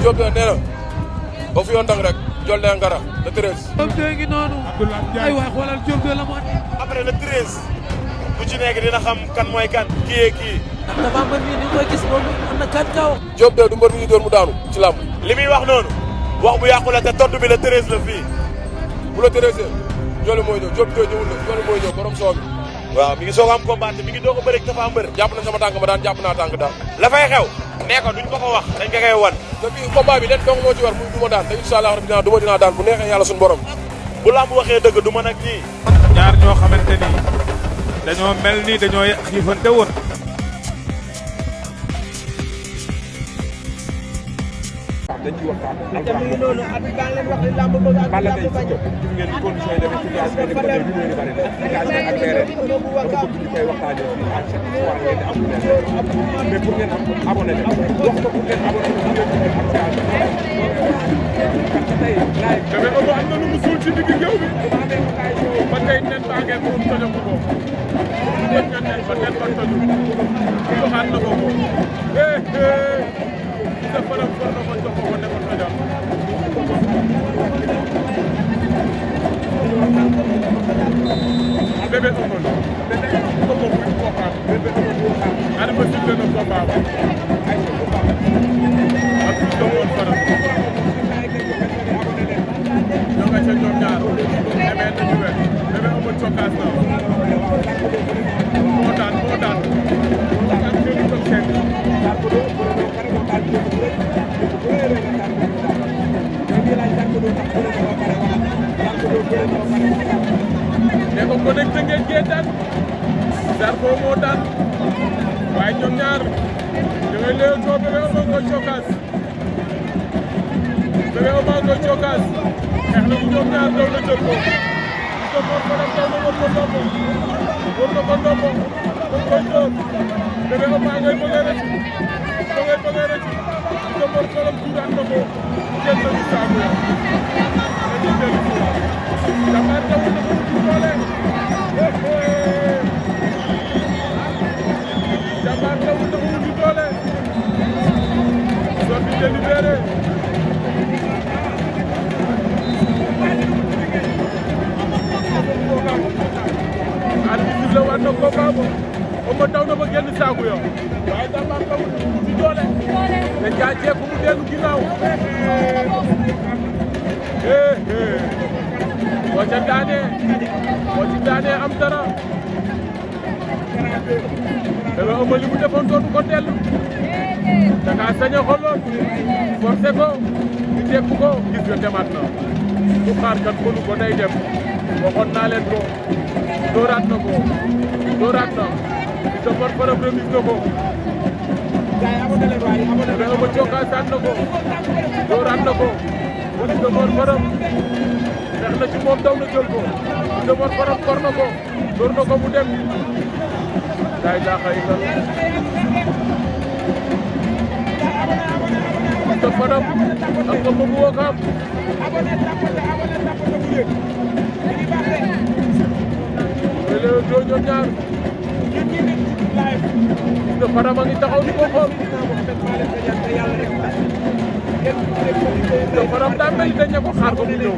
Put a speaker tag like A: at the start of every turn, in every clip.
A: Diop nee na ba fi yoon dang rek jol leen ngara le 13.
B: Diop de ngi noonu. ay waay xoolal Diop de la mu andi.
C: après le 13 bu ci nekk dina xam kan mooy kan. kii kii.
B: ndax dafa mbër mi ni koy gis moom am na kan kaw.
A: Diop de du mbër mi ñu door mu daanu ci làmb.
C: li muy wax noonu wax bu yàqu la te tontu bi le 13 la fii.
A: bu la 13 Joli mooy ñëw Diop de ñëwul la Joli mooy ñëw borom soo bi.
C: waaw mi ngi soog a am combat mi ngi doog a bëri dafa am mbër.
A: jàpp na sama tànk ma daan jàpp naa tànk daal.
C: la fay xew. nee ko duñ ko ko wax dañ ko koy wan.
A: te bii combat bi leen dong moo ci war muy du ma daan te incha allah rabbi dinaa daan bu neexee yàlla suñu borom.
C: bu lamb waxee dëgg du mën ak ñii.
D: ñaar ñoo xamante ni dañoo mel ni dañoo xiifante woon.
E: dañ ci waxtaan Balla Gaye Siteu gis ngeen ni condition yi demee situation yi demee rumeur yi bari na explication ak leeral dama bëgg ñu koy waxtaanee fii à chaque fois ngeen di am lu leen mais pour ngeen am abonné leen wax ko pour ngeen abonné leen ngeen ci am parce que tey laay
D: damay ëmb am na lu mu suul ci digg géew bi ba tey nen baa ngeen moom tojoo ko ko dégg nga nen ba toju joxaat na ko ko sa faram for na ko jox ko ko ne ko tojoo bébé ëmb la bébé ëmb ko muy combat bébé ëmb ana ba sifflé na combat ba ak su doon faram ñoo nga ca ñoom ñaar demee nañu wet bébé ëmb cokkaas na moo daan am jëli ko seen ne ko connecté ngeen géntaan Zarko moo daan waaye ñoom ñaar da ngay léew too bébé ëmb nga cokkaas bébé ëmb nga cokkaas xeex na ñoom ñaar daw na jël ko ko mor faram daw na wër ko ndombo mu koy door bébé ëmb ngay bëgg a rëcc ko mor faram tuuraat na ko jël na saabu ya dañuy dellu si jàmbaar daw na ko ci doole jàmbaar daw na ko ci doole sorti délibéré arbitre la war na ko baabo Eumeu daw na ba génn saaku yo waaye Jàmbaar daw ci doole te jaajee bu mu dellu ginnaaw boo ca daanee am dara dama Eumeu li mu defoon dootu ko dellu da ngaa sañ a xoloon forcé ko di tekk ko gis nga demaat na du xaar kat mënu ko day dem waxoon naa leen ko dooraat na di sa bor faram remise na ko dama Eumeu cokkaasaat na ko dooraat na ko di sa bor faram xeex na ci moom daw na jël ko di sa bor faram kor na ko door na ko mu dem daay jaaxay la di sa faram ak ko bëgg wookaam léegi doo ñoom ñaar gis nga Fadam a ngi taxaw di ko xool gis nga Fadam daa mel ni dañ ne ko xaar ko mu ñëw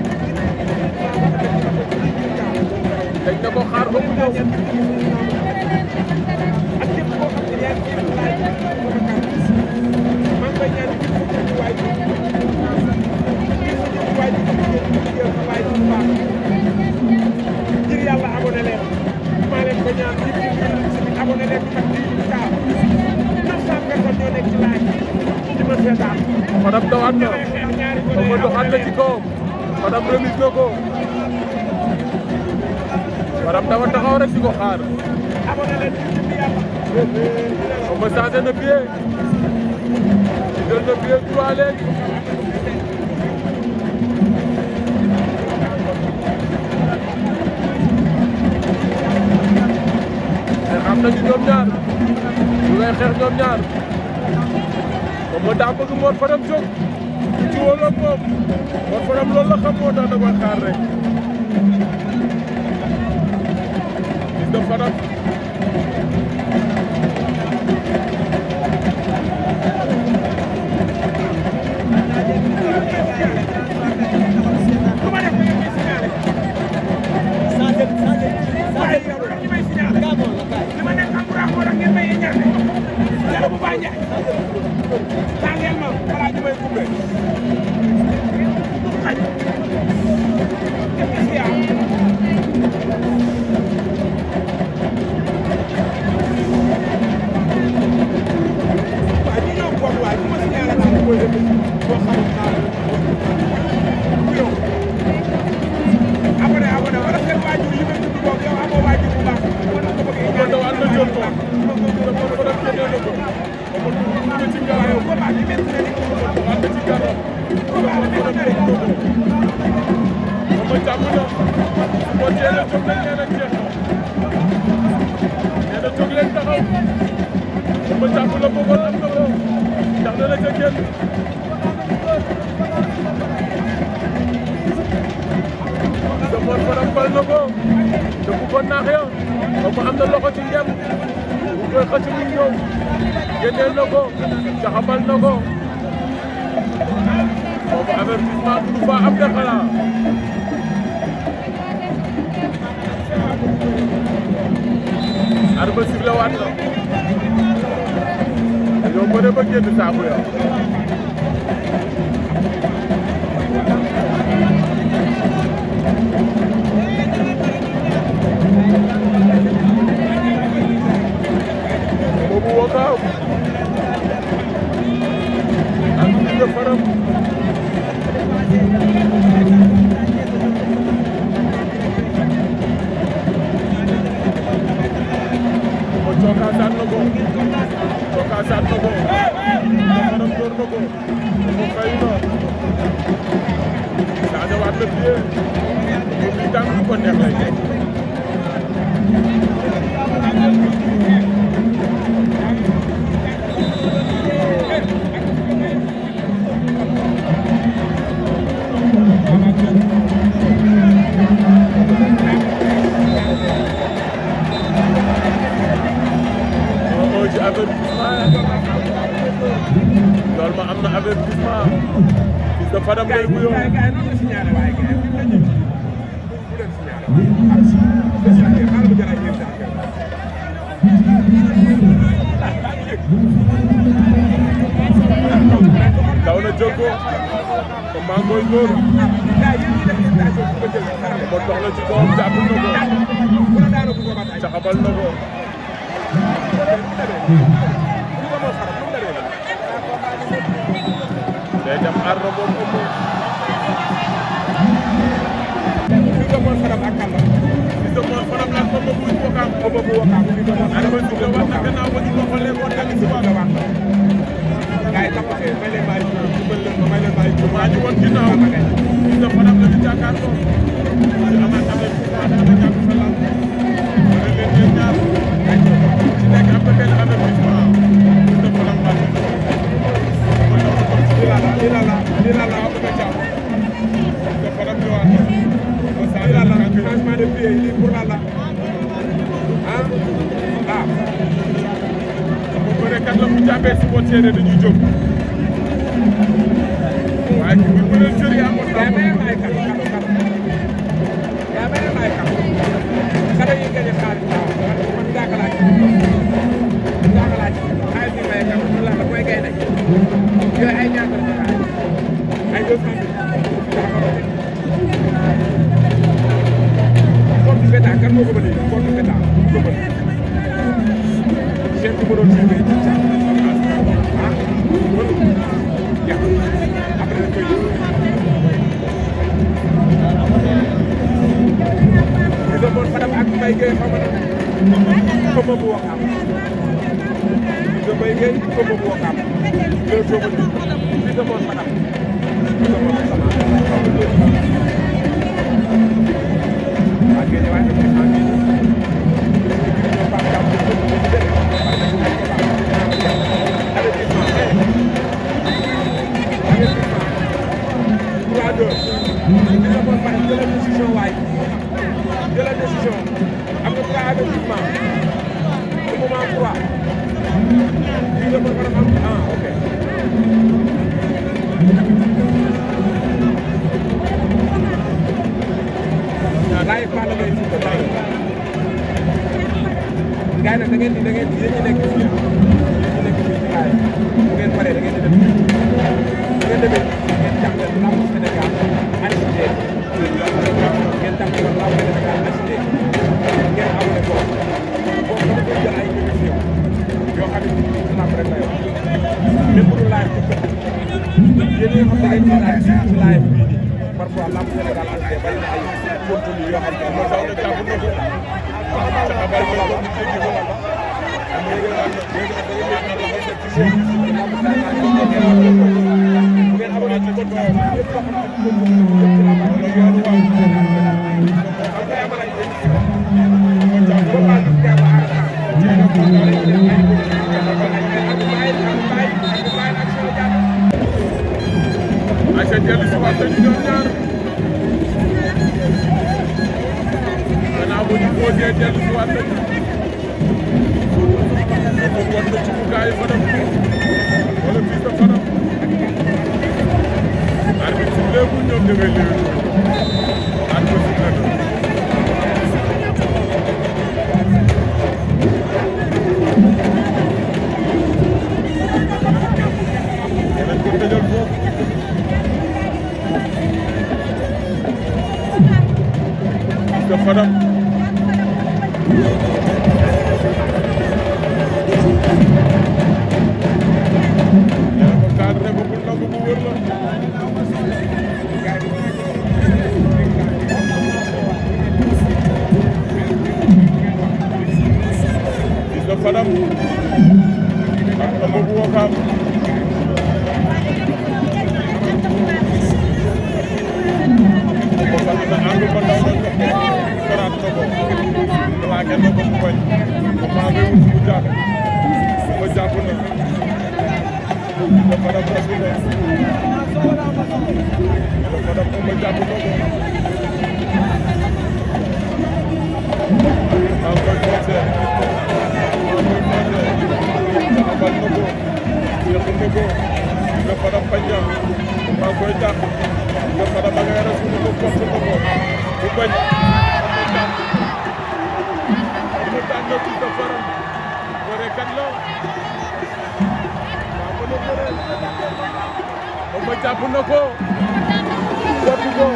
E: ngir yàlla abonné leen maa leen ko ñaan ngir abonné leen ak di kaa 900 personnes ñoo nekk ci laaj di ma seetaan
D: Fadam dawaat na Eumeu doxaat na ci kawam Fadam remise na ko Fadam dafa taxaw rek di ko xaar
E: abonné leen ngir yàlla
D: Eumeu changé na pied jël na pied droit léegi xam nañu ñoom ñaar ñu ngay xeex ñoom ñaar Eumeu daa bëgg Mor Fadam jóg ci wóoloon moom Mor Fadam loolu la xam moo tax da koy xaar rek gis nga Fadam
E: tàngeel ma balaa ñu may coupé xaj qu'est-ce qu'il y a waaye ñu ñëw bopp waaye bu ma si ñaanal naa mooy def boo xamul naa yow abonné wala seen waajur yi may tudd boobu yow amoo waajur bu baax wala ko bëgg
D: ko daw ànd jël ko ko def ko def ko ko ci gaaw
E: ko ba di metti na ni
D: ànd ci gaaw ko ma jàpp na ko teel a jóg nañ leen ak jeex nee na jóg leen taxaw ma jàpp la bëggoon am na ko ndax dana ca génn sa mor faram bal na ko te bu ko naax ya ba am na loxo ci ngem bu koy xëcc mu ñëw génneel na ko jaxabal na ko boobu avertissement bu fa am de xalaa arba sifle waat na dañoo bëre ba génn saaku ya boobu Wakaam ak Fils de Faram mo cokkaasaan na ko cokkaasaan na ko Faram door na ko mo fay na changé waat na pied mo fi tànk ko neex lay teg ci avertissement loolu ma am na avertissement Fils de Faram lay wuyoo daw na jël ko ko maa ngi koy dóor mo dox na ci kawam jàpp na ko caxabal na ko day dem aar na boobu ëpp
E: Fils de Mor Faram ak Kalla
D: Fils de Mor Faram la ko bu Wakaam
E: ko bu Wakaam Fils de Mor
D: Faram ko ci wax na gannaaw ba ñu ko xoolee ko tali ci
E: la wax gaay taxé may leen bàyyi ci bël leen may leen bàyyi ci
D: waa ñu woon ginnaaw Fils de Faram la ñu jàkkaarloo ci amaat amee dana jàpp sa laal wala leen ñeen ñaar ci nekk am na benn avertissement Fils de Faram la
E: lii la wax ko jàpp
D: Fils de Faram ñu waat
E: lii la changement de pied lii pour la
D: bu bëree kat la mu jàppee si boo teeree dañuy jóg waaye ki bu bëree jël yaa amoon
E: yaa may may kat yaa may may kat xale yi gañe xaalis man ngaakalaaj xaalis bi may kat pour la mooy gay nag yooyu ay ñaata la ay 200 compte bêta kan moo ko bëri compte bêta ko bëri seen numéro bi ngay ci ah ya après dañ koy Fils de Mor Faram ak Mbaye Gueye xama bu Wakaam Fils de Mbaye Gueye xama bu Wakaam loolu soo ko Fils de Mor Faram Fils de Mor Faram ak Gueye waaye de la décision am na 3 avertissement au moment 3 Fils de Mor Faram am ok laay Fane ngay Fils de Faram gars yi nag da ngeen di yéen ñi nekk fii ci laay bu ngeen paree da ngeen li nga xam da ngeen seetaan ci live bii nii parfois lamb Sénégal ak des bari na ay contenu yoo xam ne
D: daw na jàpp na ko xabar ko ko mu jéggi ko Aïcha dellu si waat nañu ñoom ñaar gannaaw bu ñu posé dellu si waat nañu moom war na ci bugaayu Fadam wala fils de Fadam arbitre si léegi ñoom ñu ngay léegi arbitre si léegi yeneen ko tëjal foofu fils de Fadam cadre ko pour nangu bu wër la Fils de Fadam ak Amba bu Wakaam ko sax na angle ba ndaw na jox ko karaat na ko plaqué na ko mu bañ ko maa ngi wut mu jàpp ko jàpp na dafa dam rasu na dafa dam ko jàpp na ko maa ngi koy forcé abal na ko yëpp na ko dafa dam bañam maa ngi koy jàpp dafa dam ngay rasu na ko forcé na ko bu bañ mu tànn na Fils de Fadam bërekat la Amba jàpp na ko jàpp ko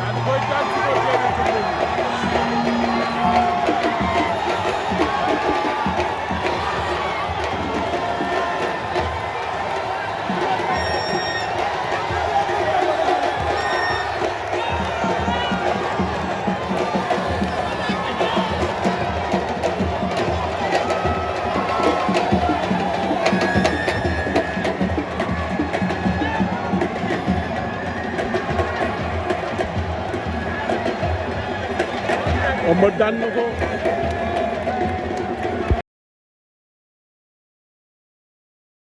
D: daal koy jàpp ci ko Amba daan na ko